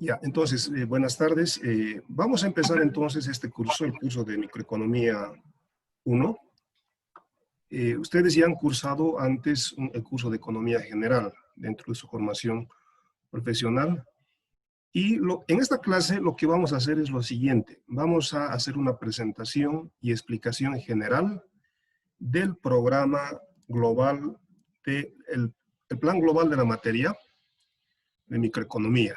Ya, entonces, buenas tardes. Vamos a empezar entonces este curso, el curso de Microeconomía 1. Ustedes ya han cursado antes el curso de Economía General dentro de su formación profesional. Y en esta clase lo que vamos a hacer es lo siguiente. Vamos a hacer una presentación y explicación general del programa global, el plan global de la materia de microeconomía.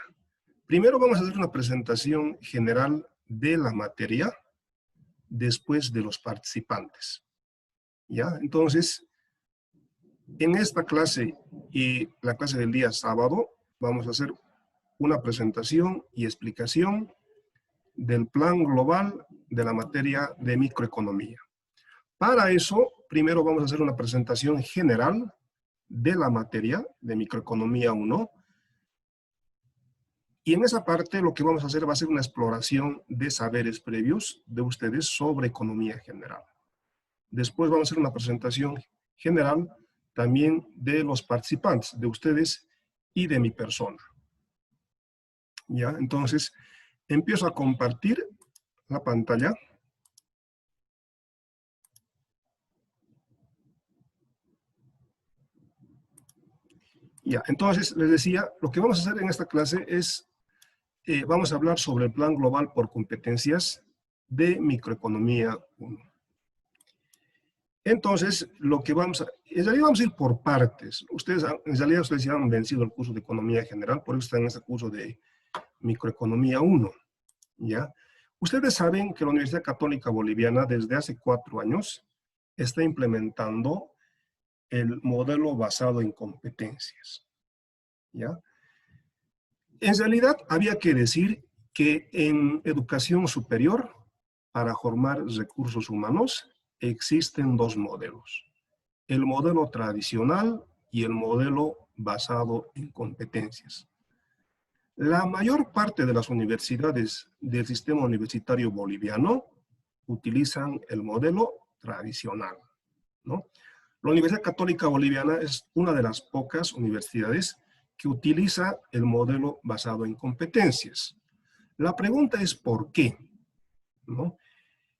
Primero vamos a hacer una presentación general de la materia, después de los participantes. ¿Ya? Entonces, en esta clase y la clase del día sábado, vamos a hacer una presentación y explicación del plan global de la materia de microeconomía. Para eso, primero vamos a hacer una presentación general de la materia de microeconomía 1. Y en esa parte lo que vamos a hacer va a ser una exploración de saberes previos de ustedes sobre economía general. Después vamos a hacer una presentación general también de los participantes, de ustedes y de mi persona. ¿Ya? Entonces, empiezo a compartir la pantalla. Ya, entonces les decía, lo que vamos a hacer en esta clase es, vamos a hablar sobre el plan global por competencias de microeconomía 1. Entonces, lo que en realidad vamos a ir por partes. En realidad ustedes ya han vencido el curso de Economía General, por eso están en este curso de Microeconomía 1, ¿ya? Ustedes saben que la Universidad Católica Boliviana desde hace 4 años está implementando el modelo basado en competencias, ¿ya? En realidad había que decir que en educación superior, para formar recursos humanos, existen 2 modelos. El modelo tradicional y el modelo basado en competencias. La mayor parte de las universidades del sistema universitario boliviano utilizan el modelo tradicional, ¿no? La Universidad Católica Boliviana es una de las pocas universidades que utiliza el modelo basado en competencias. La pregunta es ¿por qué? ¿No?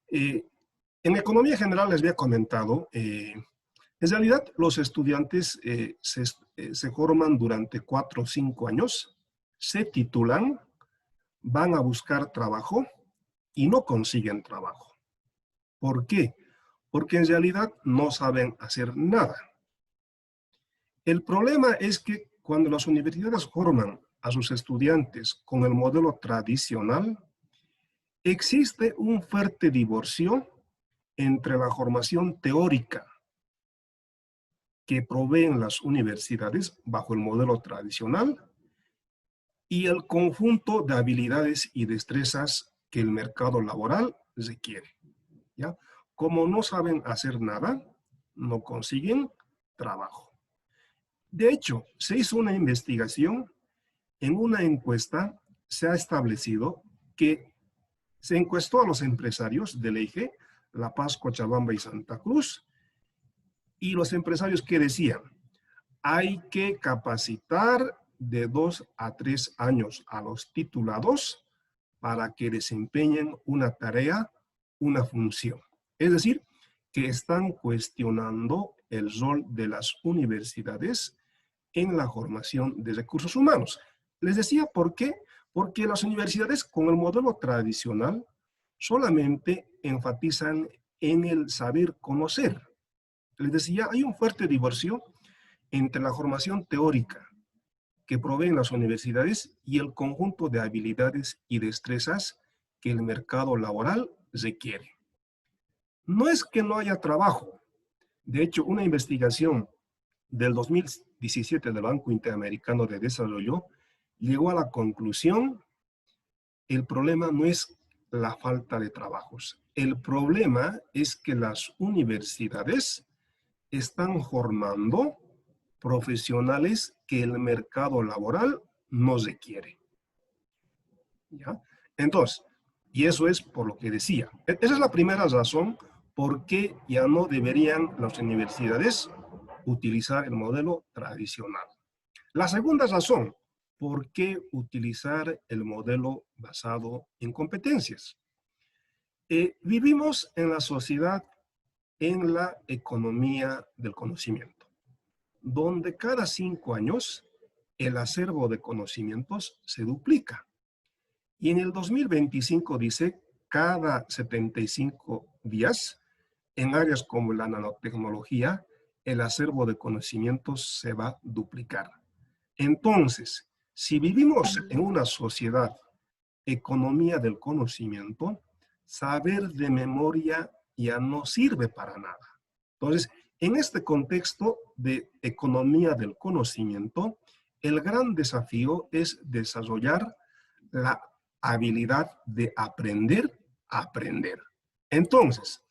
En economía general les había comentado, en realidad los estudiantes se forman durante 4 o 5 años, se titulan, van a buscar trabajo y no consiguen trabajo. ¿Por qué? Porque en realidad no saben hacer nada. El problema es que cuando las universidades forman a sus estudiantes con el modelo tradicional, existe un fuerte divorcio entre la formación teórica que proveen las universidades bajo el modelo tradicional y el conjunto de habilidades y destrezas que el mercado laboral requiere, ¿ya? Como no saben hacer nada, no consiguen trabajo. De hecho, se hizo una investigación, en una encuesta se ha establecido que se encuestó a los empresarios del eje La Paz, Cochabamba y Santa Cruz, y los empresarios que decían, hay que capacitar de 2 a 3 años a los titulados para que desempeñen una tarea, una función. Es decir, que están cuestionando el rol de las universidades en la formación de recursos humanos. Les decía, ¿por qué? Porque las universidades con el modelo tradicional solamente enfatizan en el saber conocer. Les decía, hay un fuerte divorcio entre la formación teórica que proveen las universidades y el conjunto de habilidades y destrezas que el mercado laboral requiere. No es que no haya trabajo. De hecho, una investigación del 2017 del Banco Interamericano de Desarrollo llegó a la conclusión, el problema no es la falta de trabajos. El problema es que las universidades están formando profesionales que el mercado laboral no requiere. ¿Ya? Entonces, y eso es por lo que decía. Esa es la primera razón por qué ya no deberían las universidades utilizar el modelo tradicional. La segunda razón ¿por qué utilizar el modelo basado en competencias? Vivimos en la sociedad, en la economía del conocimiento, donde cada 5 años el acervo de conocimientos se duplica. Y en el 2025 dice, cada 75 días, en áreas como la nanotecnología, el acervo de conocimientos se va a duplicar. Entonces, si vivimos en una sociedad, economía del conocimiento, saber de memoria ya no sirve para nada. Entonces, en este contexto de economía del conocimiento, el gran desafío es desarrollar la habilidad de aprender a aprender. Entonces,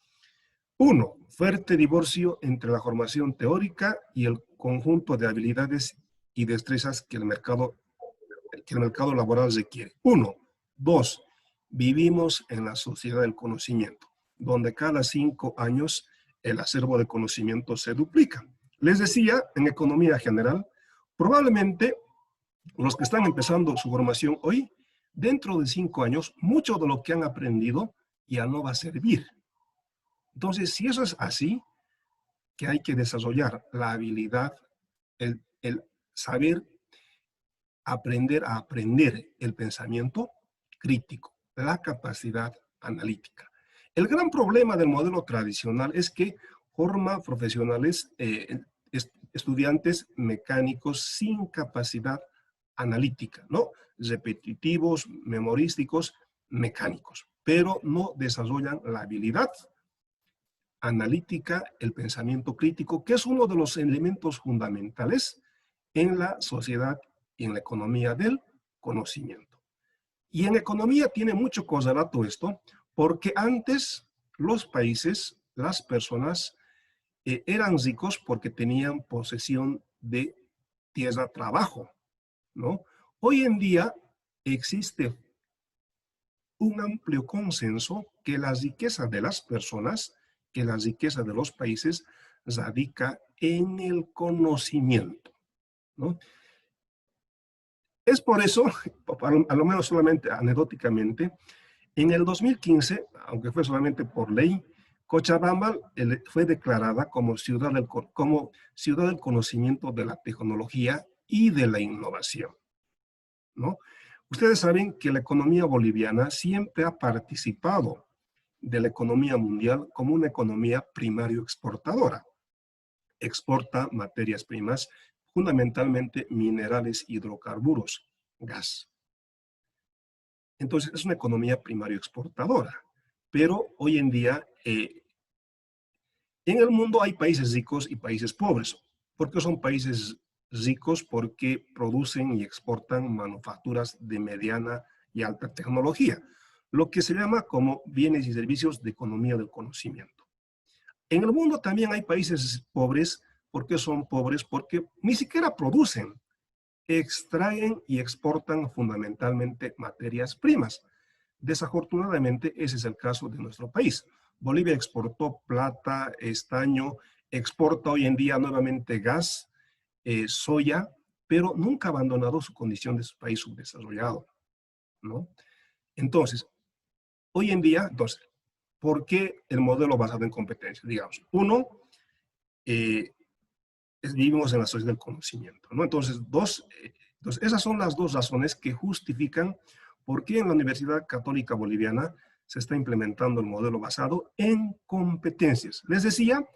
uno, fuerte divorcio entre la formación teórica y el conjunto de habilidades y destrezas que el mercado laboral requiere. Uno. Dos, vivimos en la sociedad del conocimiento, donde cada 5 años el acervo de conocimiento se duplica. Les decía, en economía general, probablemente los que están empezando su formación hoy, dentro de 5 años, mucho de lo que han aprendido ya no va a servir. Entonces, si eso es así, que hay que desarrollar la habilidad, el saber aprender a aprender el pensamiento crítico, la capacidad analítica. El gran problema del modelo tradicional es que forma profesionales, estudiantes mecánicos sin capacidad analítica, ¿no? Repetitivos, memorísticos, mecánicos, pero no desarrollan la habilidad analítica, el pensamiento crítico, que es uno de los elementos fundamentales en la sociedad y en la economía del conocimiento. Y en economía tiene mucho correlato esto, porque antes los países, las personas, eran ricos porque tenían posesión de tierra, trabajo, ¿no? Hoy en día existe un amplio consenso que la riqueza de las personas, que la riqueza de los países radica en el conocimiento, ¿no? Es por eso, a lo menos solamente anecdóticamente, en el 2015, aunque fue solamente por ley, Cochabamba fue declarada como ciudad del conocimiento, de la tecnología y de la innovación, ¿no? Ustedes saben que la economía boliviana siempre ha participado de la economía mundial como una economía primario exportadora. Exporta materias primas, fundamentalmente minerales, hidrocarburos, gas. Entonces, es una economía primario exportadora. Pero hoy en día, en el mundo hay países ricos y países pobres. ¿Por qué son países ricos? Porque producen y exportan manufacturas de mediana y alta tecnología, lo que se llama como bienes y servicios de economía del conocimiento. En el mundo también hay países pobres. ¿Por qué son pobres? Porque ni siquiera producen, extraen y exportan fundamentalmente materias primas. Desafortunadamente, ese es el caso de nuestro país. Bolivia exportó plata, estaño, exporta hoy en día nuevamente gas, soya, pero nunca ha abandonado su condición de su país subdesarrollado, ¿no? Entonces, hoy en día, ¿por qué el modelo basado en competencias? Digamos, uno, vivimos en la sociedad del conocimiento, ¿no? Entonces, esas son las dos razones que justifican por qué en la Universidad Católica Boliviana se está implementando el modelo basado en competencias. Les decía,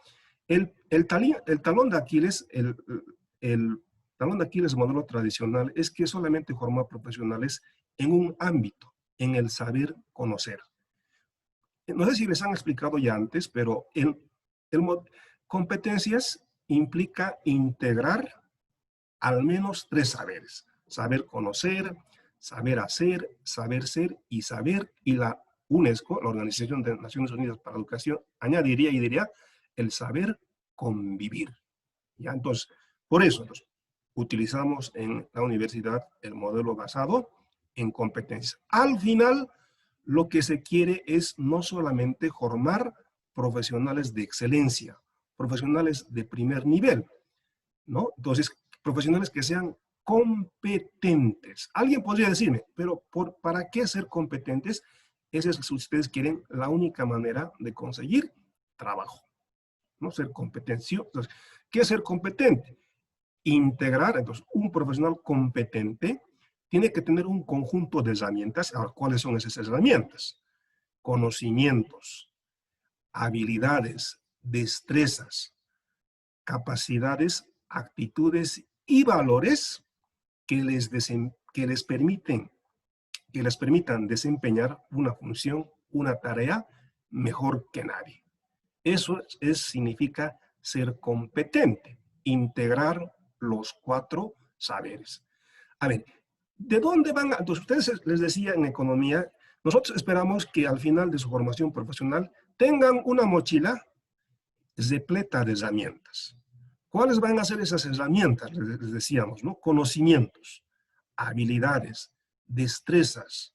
el talón de Aquiles, el talón de Aquiles modelo tradicional es que solamente forma profesionales en un ámbito, en el saber conocer. No sé si les han explicado ya antes, pero competencias implica integrar al menos 3 saberes. Saber conocer, saber hacer, saber ser y saber. Y la UNESCO, la Organización de Naciones Unidas para la Educación, añadiría y diría el saber convivir. ¿Ya? Entonces, por eso, utilizamos en la universidad el modelo basado en competencias. Al final, lo que se quiere es no solamente formar profesionales de excelencia, profesionales de primer nivel, ¿no? Entonces, profesionales que sean competentes. Alguien podría decirme, pero ¿para qué ser competentes? Esa es, si ustedes quieren, la única manera de conseguir trabajo, ¿no? Ser competencia. Entonces, ¿qué es ser competente? Integrar. Entonces, un profesional competente tiene que tener un conjunto de herramientas. Ahora, ¿cuáles son esas herramientas? Conocimientos, habilidades, destrezas, capacidades, actitudes y valores que les permitan desempeñar una función, una tarea mejor que nadie. Eso significa ser competente, integrar los 4 saberes. A ver, ¿de dónde van? Entonces, ustedes les decía en economía, nosotros esperamos que al final de su formación profesional tengan una mochila repleta de herramientas. ¿Cuáles van a ser esas herramientas? Les decíamos, ¿no? Conocimientos, habilidades, destrezas,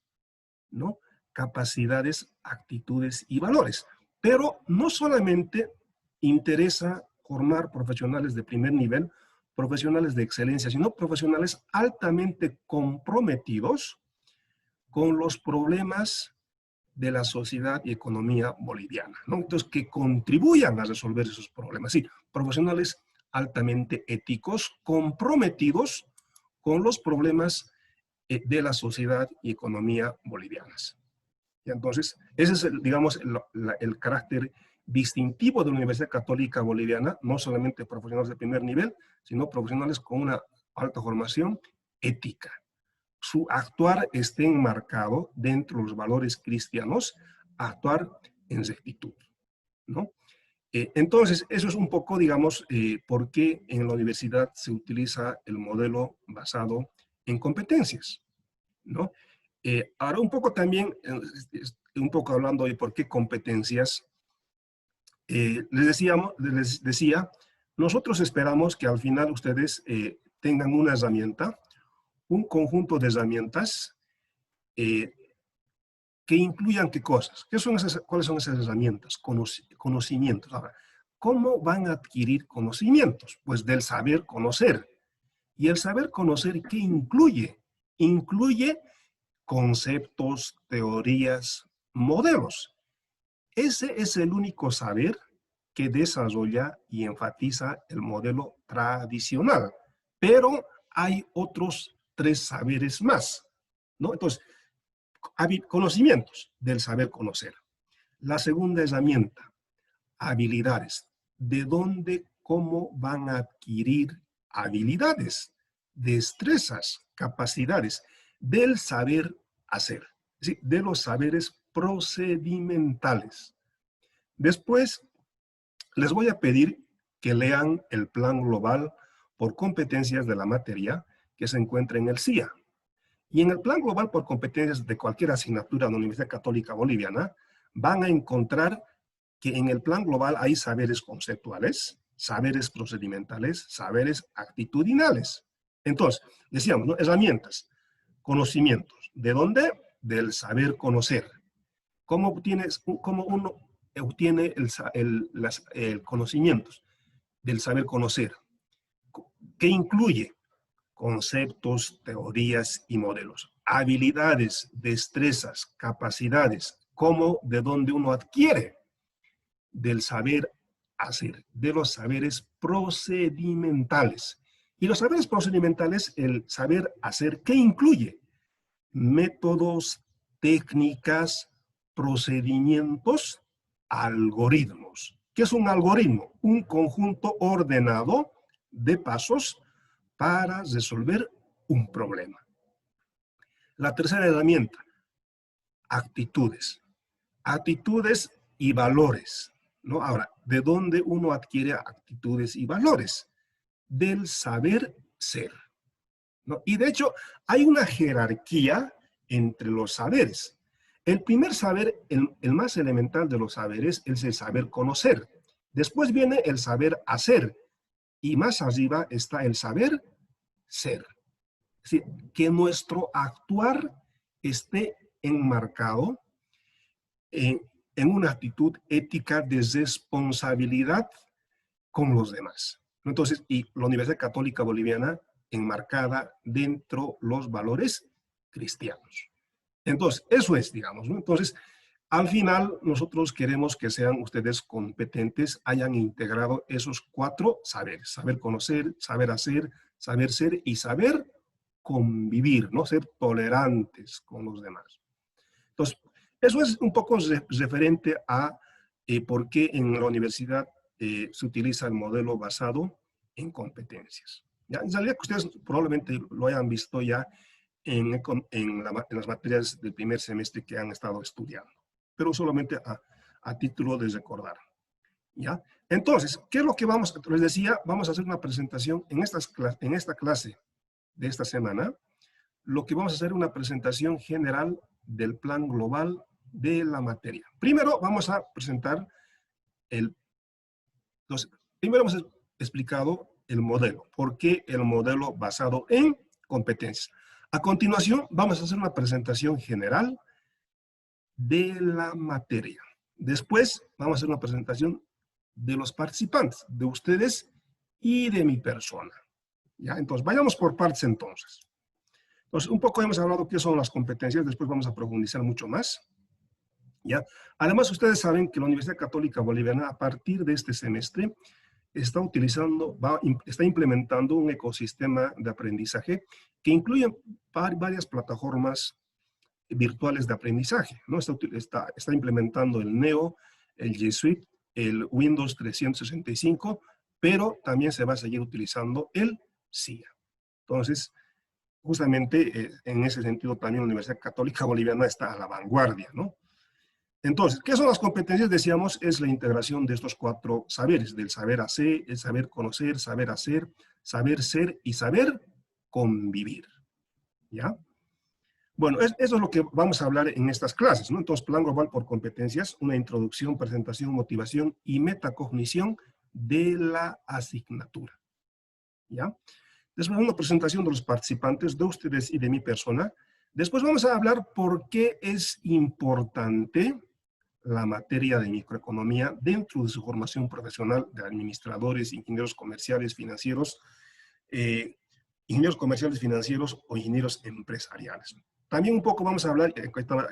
¿no? Capacidades, actitudes y valores. Pero no solamente interesa formar profesionales de primer nivel, profesionales de excelencia, sino profesionales altamente comprometidos con los problemas de la sociedad y economía boliviana, ¿no? Entonces, que contribuyan a resolver esos problemas. Sí, profesionales altamente éticos, comprometidos con los problemas de la sociedad y economía bolivianas. Y entonces, ese es, digamos, el carácter distintivo de la Universidad Católica Boliviana, no solamente profesionales de primer nivel, sino profesionales con una alta formación ética. Su actuar esté enmarcado dentro de los valores cristianos, actuar en rectitud, ¿no? Entonces, eso es un poco, digamos, por qué en la universidad se utiliza el modelo basado en competencias, ¿no? Ahora un poco también, un poco hablando de por qué competencias, les decía, nosotros esperamos que al final ustedes tengan una herramienta, un conjunto de herramientas que incluyan qué cosas. ¿Cuáles son esas herramientas? Conocimientos. Ahora, ¿cómo van a adquirir conocimientos? Pues del saber conocer. ¿Y el saber conocer qué incluye? Incluye conceptos, teorías, modelos. Ese es el único saber que desarrolla y enfatiza el modelo tradicional. Pero hay otros 3 saberes más, ¿no? Entonces, conocimientos del saber conocer. La segunda herramienta, habilidades. ¿De dónde, cómo van a adquirir habilidades, destrezas, capacidades del saber hacer? Es decir, de los saberes procedimentales. Después, les voy a pedir que lean el plan global por competencias de la materia que se encuentra en el CIA. Y en el plan global por competencias de cualquier asignatura de la Universidad Católica Boliviana, van a encontrar que en el plan global hay saberes conceptuales, saberes procedimentales, saberes actitudinales. Entonces, decíamos, ¿no? Herramientas, conocimientos. ¿De dónde? Del saber conocer. ¿Cómo uno obtiene el conocimientos? Del saber conocer. ¿Qué incluye? Conceptos, teorías y modelos. Habilidades, destrezas, capacidades. ¿Cómo? ¿De dónde uno adquiere? Del saber hacer, de los saberes procedimentales. Y los saberes procedimentales, el saber hacer, ¿qué incluye? Métodos, técnicas, procedimientos, algoritmos. ¿Qué es un algoritmo? Un conjunto ordenado de pasos para resolver un problema. La tercera herramienta, actitudes. Actitudes y valores, ¿no? Ahora, ¿de dónde uno adquiere actitudes y valores? Del saber ser, ¿no? Y de hecho, hay una jerarquía entre los saberes. El primer saber, el más elemental de los saberes, es el saber conocer. Después viene el saber hacer. Y más arriba está el saber ser. Es decir, que nuestro actuar esté enmarcado en una actitud ética de responsabilidad con los demás. Entonces, y la Universidad Católica Boliviana enmarcada dentro los valores cristianos. Entonces, eso es, digamos, ¿no? Entonces, al final, nosotros queremos que sean ustedes competentes, hayan integrado esos 4 saberes: saber conocer, saber hacer, saber ser y saber convivir, ¿no? Ser tolerantes con los demás. Entonces, eso es un poco referente a por qué en la universidad se utiliza el modelo basado en competencias. ¿Ya? En realidad, que ustedes probablemente lo hayan visto ya en las materias del primer semestre que han estado estudiando, pero solamente a título de recordar. ¿Ya? Entonces, ¿qué es lo que les decía? Vamos a hacer una presentación en esta clase de esta semana. Lo que vamos a hacer es una presentación general del plan global de la materia. Primero vamos a presentar primero hemos explicado el modelo. ¿Por qué el modelo basado en competencias? A continuación, vamos a hacer una presentación general de la materia. Después, vamos a hacer una presentación de los participantes, de ustedes y de mi persona. ¿Ya? Entonces, vayamos por partes entonces. Entonces, un poco hemos hablado qué son las competencias, después vamos a profundizar mucho más. ¿Ya? Además, ustedes saben que la Universidad Católica Boliviana, a partir de este semestre, está implementando un ecosistema de aprendizaje que incluye varias plataformas virtuales de aprendizaje, ¿no? Está implementando el NEO, el G Suite, el Windows 365, pero también se va a seguir utilizando el CIA. Entonces, justamente en ese sentido también la Universidad Católica Boliviana está a la vanguardia, ¿no? Entonces, ¿qué son las competencias? Decíamos, es la integración de estos 4 saberes, del saber hacer, el saber conocer, saber hacer, saber ser y saber convivir. ¿Ya? Bueno, eso es lo que vamos a hablar en estas clases, ¿no? Entonces, plan global por competencias, una introducción, presentación, motivación y metacognición de la asignatura. ¿Ya? Después una presentación de los participantes, de ustedes y de mi persona. Después vamos a hablar por qué es importante la materia de microeconomía dentro de su formación profesional de administradores, ingenieros comerciales, financieros o ingenieros empresariales. También un poco vamos a hablar,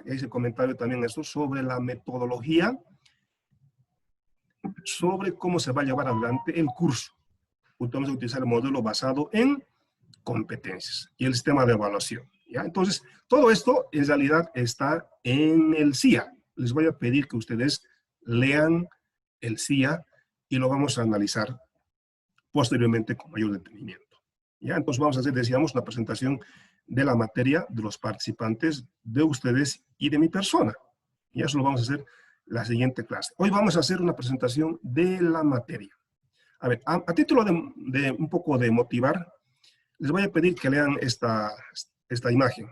ese comentario también esto, sobre la metodología, sobre cómo se va a llevar adelante el curso. Vamos a utilizar el modelo basado en competencias y el sistema de evaluación. ¿Ya? Entonces, todo esto en realidad está en el CIA. Les voy a pedir que ustedes lean el CIA y lo vamos a analizar posteriormente con mayor detenimiento. ¿Ya? Entonces vamos a hacer, decíamos, una presentación de la materia, de los participantes, de ustedes y de mi persona. Y eso lo vamos a hacer la siguiente clase. Hoy vamos a hacer una presentación de la materia. A ver, a título de un poco de motivar, les voy a pedir que lean esta imagen.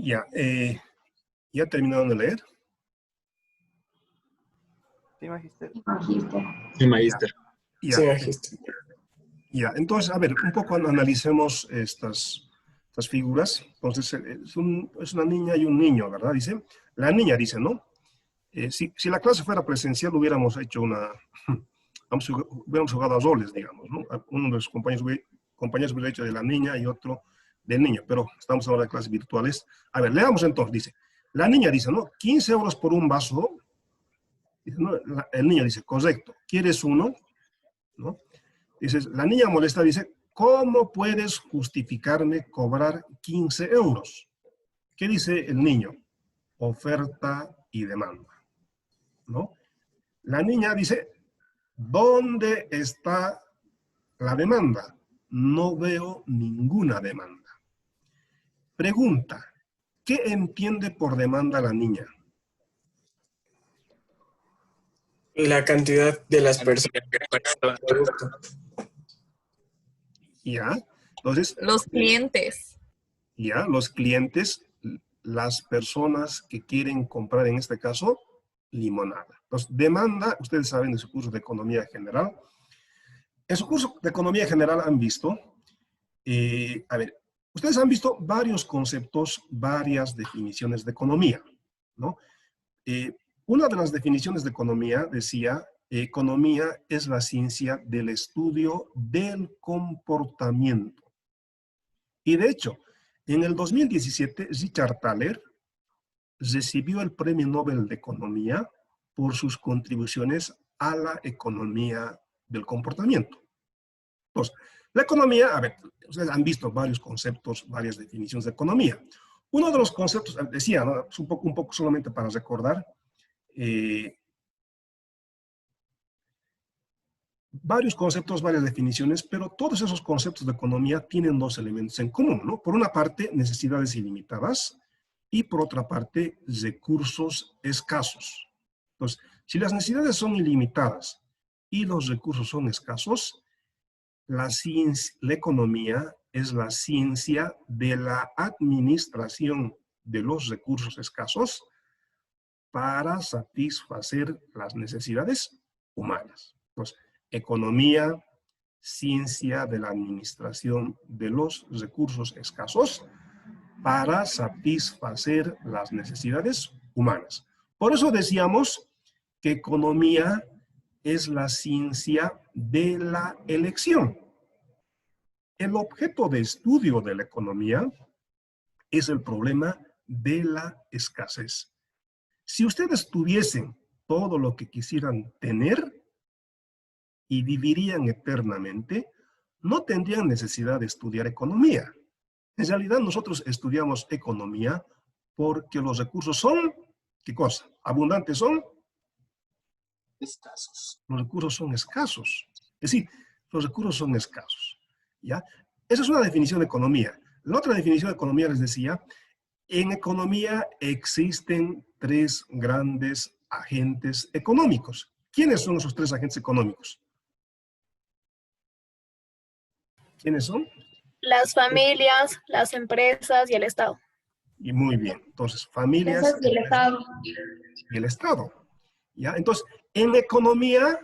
Ya, ¿ya terminaron de leer? Sí, magíster. Sí, magíster. Ya, Sí, magíster. Ya, entonces, a ver, un poco analicemos estas figuras. Entonces, es una niña y un niño, ¿verdad? Dice, la niña dice, ¿no? Si la clase fuera presencial, hubiéramos hecho hubiéramos jugado a roles, digamos, ¿no? Uno de los compañeros hubiera hecho de la niña y otro del niño, pero estamos ahora en clases virtuales. A ver, leamos entonces, dice, la niña dice, ¿no? 15 euros por un vaso, No, el niño dice, correcto, ¿quieres uno? ¿No? Dices, la niña molesta dice, ¿cómo puedes justificarme cobrar 15 euros? ¿Qué dice el niño? Oferta y demanda, ¿no? La niña dice, ¿dónde está la demanda? No veo ninguna demanda. Pregunta, ¿qué entiende por demanda la niña? La cantidad de las personas que compran el producto. ¿Ya? Entonces, Los clientes. ya, los clientes, las personas que quieren comprar, en este caso, limonada. Entonces, demanda, ustedes saben de su curso de Economía General. En su curso de Economía General han visto, a ver, ustedes han visto varios conceptos, varias definiciones de economía, ¿no? Una de las definiciones de economía decía, economía es la ciencia del estudio del comportamiento. Y de hecho, en el 2017, Richard Thaler recibió el Premio Nobel de Economía por sus contribuciones a la economía del comportamiento. Entonces, la economía, a ver, ustedes han visto varios conceptos, varias definiciones de economía. Uno de los conceptos, decía, ¿no? Es un poco solamente para recordar, varios conceptos, varias definiciones, pero todos esos conceptos de economía tienen dos elementos en común, ¿no? Por una parte, necesidades ilimitadas y por otra parte, recursos escasos. Entonces, si las necesidades son ilimitadas y los recursos son escasos, la economía es la ciencia de la administración de los recursos escasos para satisfacer las necesidades humanas. Entonces, economía, ciencia de la administración de los recursos escasos para satisfacer las necesidades humanas. Por eso decíamos que economía es la ciencia de la elección. El objeto de estudio de la economía es el problema de la escasez. Si ustedes tuviesen todo lo que quisieran tener y vivirían eternamente, no tendrían necesidad de estudiar economía. En realidad nosotros estudiamos economía porque los recursos son, ¿qué cosa? Abundantes son Escasos. los recursos son escasos. Es decir, los recursos son escasos. ¿Ya? Esa es una definición de economía. La otra definición de economía les decía, en economía existen tres grandes agentes económicos. ¿Quiénes son esos tres agentes económicos? ¿Quiénes son? Las familias, las empresas y el Estado. Y muy bien. Entonces, familias Y el Estado. y el Estado. ¿Ya? Entonces, en economía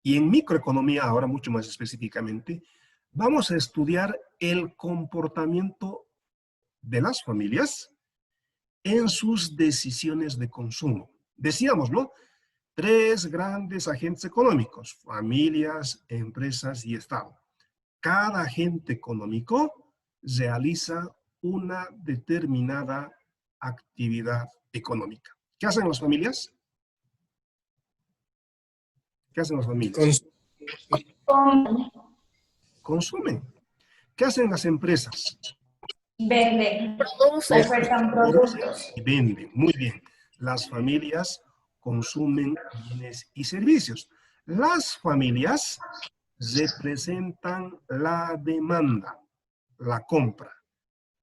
y en microeconomía, ahora mucho más específicamente, vamos a estudiar el comportamiento de las familias en sus decisiones de consumo. Decíamos, ¿no? Tres grandes agentes económicos, familias, empresas y Estado. Cada agente económico realiza una determinada actividad económica. ¿Qué hacen las familias? ¿Qué hacen las familias? Consumen. ¿Qué hacen las empresas? Venden, Producen. ofertan Producen productos. y venden. Muy bien. Las familias consumen bienes y servicios. Las familias representan la demanda, la compra.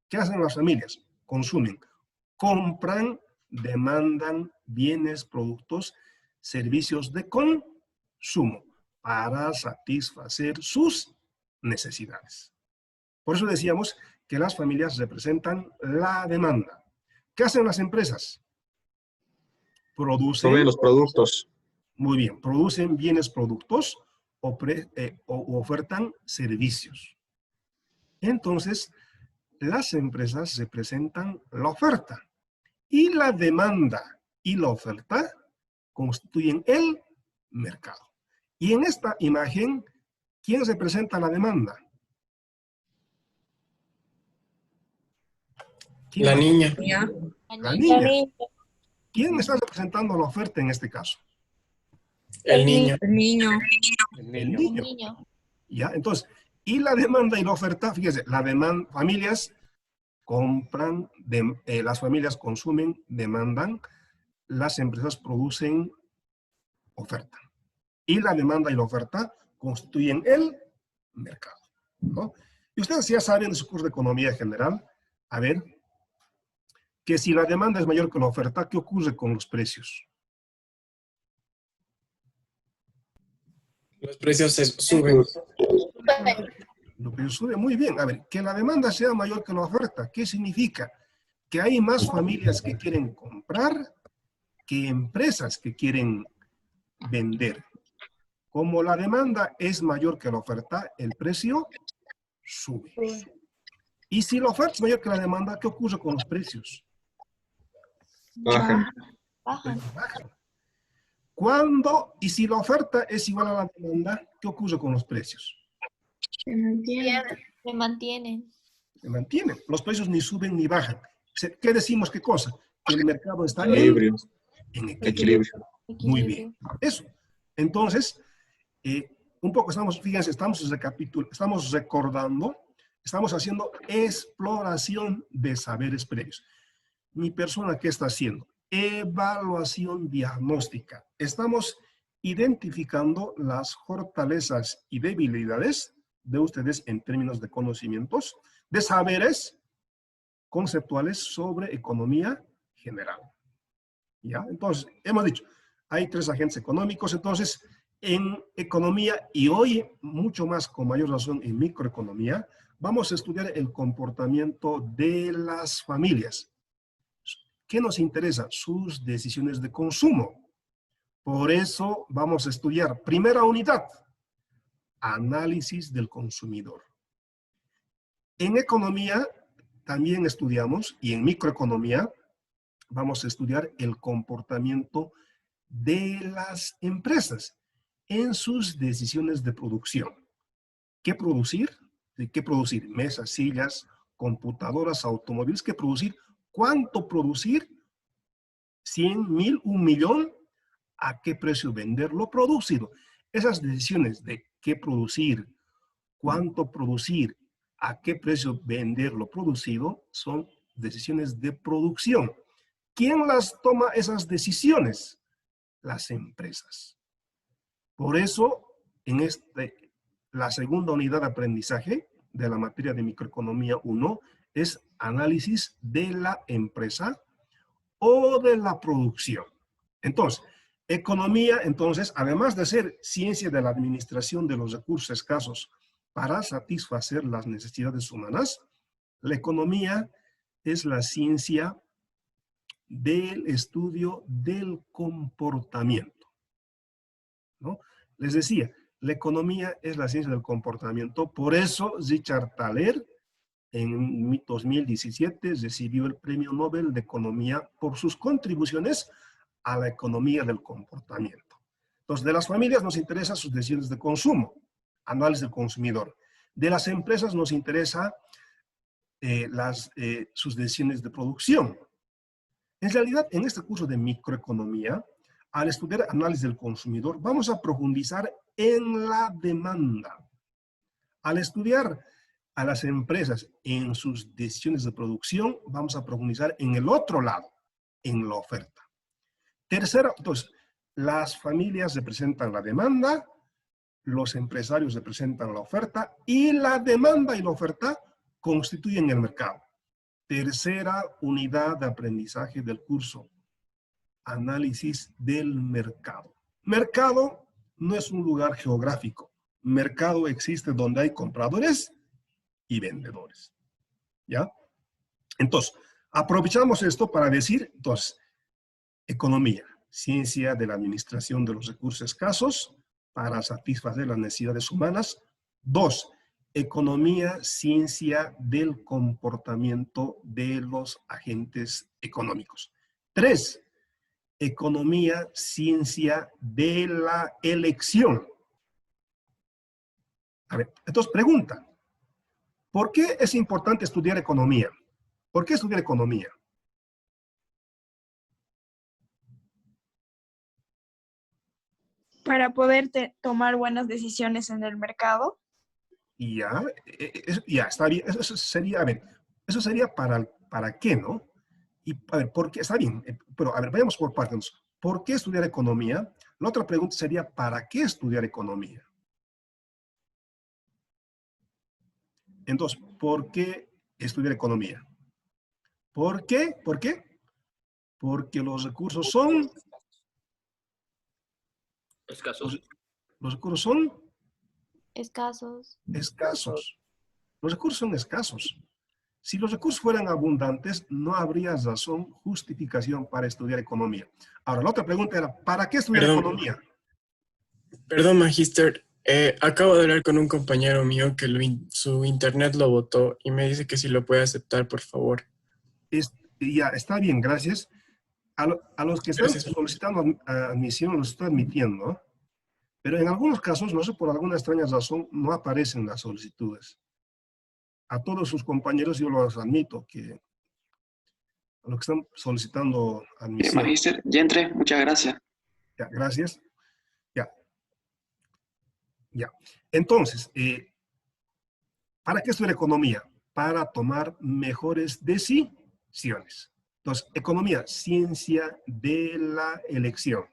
¿Qué hacen las familias? Consumen. Compran, demandan bienes, productos, servicios de consumo para satisfacer sus necesidades. Por eso decíamos que las familias representan la demanda. ¿Qué hacen las empresas? Producen. Proveen los productos. Muy bien, producen bienes, productos o ofertan servicios. Entonces, las empresas representan la oferta y la demanda y la oferta constituyen el mercado. Y en esta imagen, ¿quién representa la demanda? ¿Quién La niña. Ya. La niña. ¿Quién está representando la oferta en este caso? El niño. El niño. El niño. Niño. ¿Ya? Entonces, y la demanda y la oferta, fíjese, la demanda, familias compran, las familias consumen, demandan, las empresas producen, oferta. Y la demanda y la oferta constituyen el mercado, ¿no? Y ustedes ya saben en su curso de economía general, a ver, que si la demanda es mayor que la oferta, ¿qué ocurre con los precios? Los precios se suben. Lo que sube muy bien. A ver, que la demanda sea mayor que la oferta, ¿qué significa? Que hay más familias que quieren comprar que empresas que quieren vender. Como la demanda es mayor que la oferta, el precio sube. Y si la oferta es mayor que la demanda, ¿qué ocurre con los precios? Bajan. Bajan. Bajan. ¿Cuándo? Y si la oferta es igual a la demanda, ¿qué ocurre con los precios? Bien. Se mantienen. Se mantienen. Los precios ni suben ni bajan. ¿Qué decimos? ¿Qué cosa? Que el mercado está Equilibrio. en equilibrio. Equilibrio. Muy bien. Eso. Entonces, un poco fíjense, estamos recordando, estamos haciendo exploración de saberes previos. Mi persona, ¿qué está haciendo? Evaluación diagnóstica. Estamos identificando las fortalezas y debilidades de ustedes en términos de conocimientos, de saberes conceptuales sobre economía general. ¿Ya? Entonces, hemos dicho, hay 3 agentes económicos, entonces, en economía, y hoy mucho más con mayor razón en microeconomía, vamos a estudiar el comportamiento de las familias. ¿Qué nos interesa? Sus decisiones de consumo. Por eso vamos a estudiar, primera unidad, análisis del consumidor. En economía también estudiamos, y en microeconomía, vamos a estudiar el comportamiento de las empresas en sus decisiones de producción. ¿Qué producir? ¿Qué producir? Mesas, sillas, computadoras, automóviles. ¿Qué producir? ¿Cuánto producir? 100, 1000, 1.000.000. ¿A qué precio vender lo producido? Esas decisiones de qué producir, cuánto producir, a qué precio vender lo producido, son decisiones de producción. ¿Quién las toma esas decisiones? Las empresas. Por eso, en la segunda unidad de aprendizaje de la materia de microeconomía 1 es análisis de la empresa o de la producción. Entonces, economía, entonces, además de ser ciencia de la administración de los recursos escasos para satisfacer las necesidades humanas, la economía es la ciencia del estudio del comportamiento, ¿no? Les decía, la economía es la ciencia del comportamiento, por eso Richard Thaler en 2017 recibió el Premio Nobel de Economía por sus contribuciones a la economía del comportamiento. Entonces, de las familias nos interesan sus decisiones de consumo, análisis del consumidor. De las empresas nos interesa sus decisiones de producción. En realidad, en este curso de microeconomía, al estudiar análisis del consumidor, vamos a profundizar en la demanda. Al estudiar a las empresas en sus decisiones de producción, vamos a profundizar en el otro lado, en la oferta. Tercero, entonces, las familias representan la demanda, los empresarios representan la oferta y la demanda y la oferta constituyen el mercado. Tercera unidad de aprendizaje del curso, análisis del mercado. Mercado no es un lugar geográfico. Mercado existe donde hay compradores y vendedores. ¿Ya? Entonces, aprovechamos esto para decir, entonces, economía, ciencia de la administración de los recursos escasos para satisfacer las necesidades humanas. 2, economía, ciencia del comportamiento de los agentes económicos. 3, economía, ciencia de la elección. A ver, entonces pregunta, ¿por qué es importante estudiar economía? ¿Por qué estudiar economía? Para poder tomar buenas decisiones en el mercado. Y ya, está bien. Eso sería, a ver, eso sería para qué, ¿no? Y, a ver, ¿por qué? Está bien, pero, a ver, vayamos por partes. ¿Por qué estudiar economía? La otra pregunta sería, ¿para qué estudiar economía? Entonces, ¿por qué estudiar economía? ¿Por qué? ¿Por qué? Porque los recursos son... Escasos. Los recursos son Escasos. escasos. Los recursos son escasos. Si los recursos fueran abundantes, no habría razón, justificación para estudiar economía. Ahora, la otra pregunta era, ¿para qué estudiar economía? Perdón, Magister. Acabo de hablar con un compañero mío que su internet lo botó y me dice que si lo puede aceptar, por favor. Ya, está bien, gracias. A los que están Gracias. solicitando admisión los estoy admitiendo, pero en algunos casos, no sé, por alguna extraña razón, no aparecen las solicitudes. A todos sus compañeros yo los admito, que a los que están solicitando admisión. Magíster, ya entré, muchas gracias. Ya, gracias. Ya. Ya. Entonces, ¿para qué estudiar economía? Para tomar mejores decisiones. Entonces, economía, ciencia de la elección.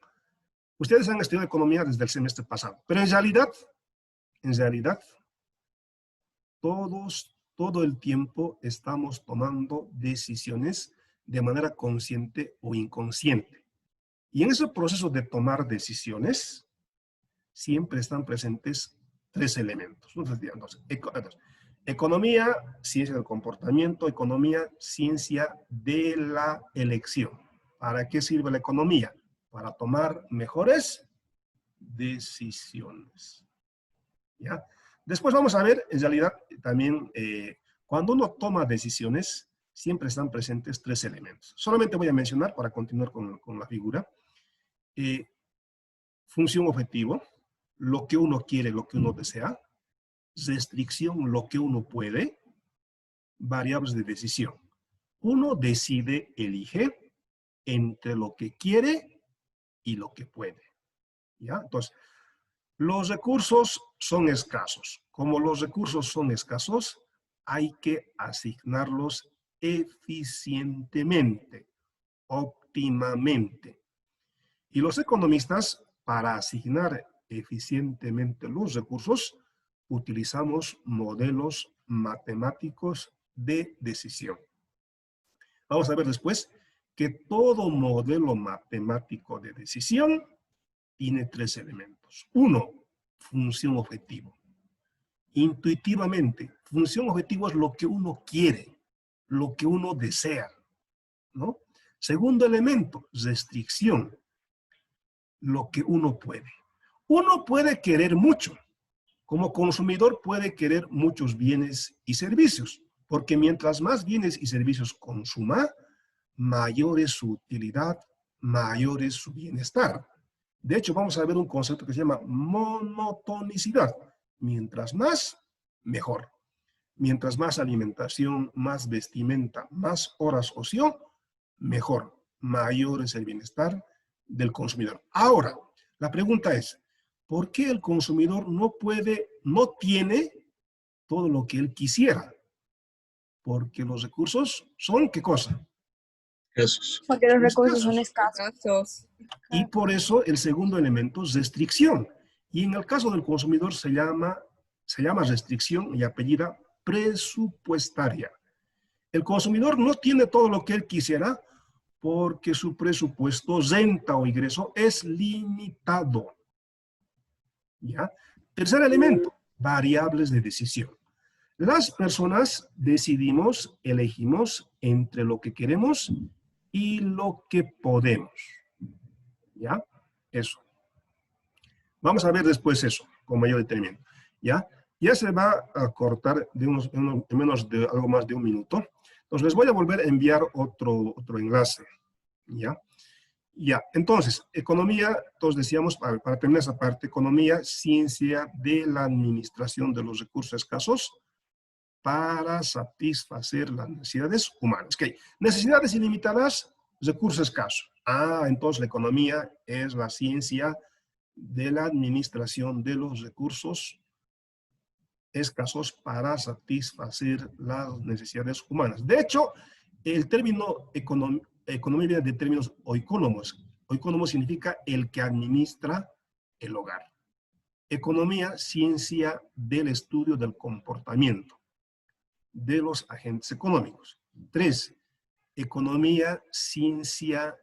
Ustedes han estudiado economía desde el semestre pasado, pero en realidad, todo el tiempo estamos tomando decisiones de manera consciente o inconsciente. Y en ese proceso de tomar decisiones, siempre están presentes tres elementos. Entonces, economía, ciencia del comportamiento; economía, ciencia de la elección. ¿Para qué sirve la economía? Para tomar mejores decisiones. ¿Ya? Después vamos a ver, en realidad, también, cuando uno toma decisiones, siempre están presentes tres elementos. Solamente voy a mencionar, para continuar con la figura, función objetivo, lo que uno quiere, lo que uno desea; restricción, lo que uno puede; variables de decisión. Uno decide, elige entre lo que quiere y lo que puede. ¿Ya? Entonces, los recursos son escasos. Como los recursos son escasos, hay que asignarlos eficientemente, óptimamente. Y los economistas, para asignar eficientemente los recursos, utilizamos modelos matemáticos de decisión. Vamos a ver después que todo modelo matemático de decisión tiene tres elementos. Uno, función objetivo. Intuitivamente, función objetivo es lo que uno quiere, lo que uno desea, ¿no? Segundo elemento, restricción, lo que uno puede. Uno puede querer mucho. Como consumidor puede querer muchos bienes y servicios, porque mientras más bienes y servicios consuma, mayor es su utilidad, mayor es su bienestar. De hecho, vamos a ver un concepto que se llama monotonicidad. Mientras más, mejor. Mientras más alimentación, más vestimenta, más horas ocio, mejor. Mayor es el bienestar del consumidor. Ahora, la pregunta es, ¿por qué el consumidor no tiene todo lo que él quisiera? Porque los recursos son, ¿qué cosa? Escasos. Porque los recursos Escasos. son escasos. Y por eso el segundo elemento es restricción. Y en el caso del consumidor se llama restricción y apellida presupuestaria. El consumidor no tiene todo lo que él quisiera porque su presupuesto, renta o ingreso, es limitado. ¿Ya? Tercer elemento, variables de decisión. Las personas decidimos, elegimos entre lo que queremos y lo que podemos. ¿Ya? Eso. Vamos a ver después eso, con mayor detenimiento. ¿Ya? Ya se va a cortar de menos de algo más de un minuto. Entonces les voy a volver a enviar otro enlace. ¿Ya? Ya, entonces, economía, todos decíamos, para terminar esa parte, economía, ciencia de la administración de los recursos escasos para satisfacer las necesidades humanas. Okay. Necesidades ilimitadas, recursos escasos. Entonces la economía es la ciencia de la administración de los recursos escasos para satisfacer las necesidades humanas. De hecho, el término economía viene de términos oikónomos. Oikónomo significa el que administra el hogar. Economía, ciencia del estudio del comportamiento de los agentes económicos. 3. Economía, ciencia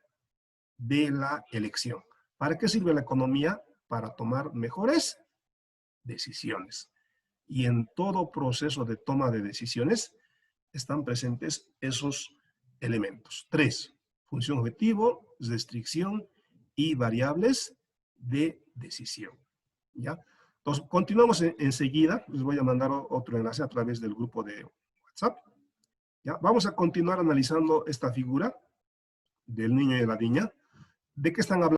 de la elección. ¿Para qué sirve la economía? Para tomar mejores decisiones. Y en todo proceso de toma de decisiones están presentes esos elementos. 3. Función objetivo, restricción y variables de decisión. ¿Ya? Entonces, continuamos enseguida. Les voy a mandar otro enlace a través del grupo de WhatsApp. ¿Ya? Vamos a continuar analizando esta figura del niño y de la niña. ¿De qué están hablando?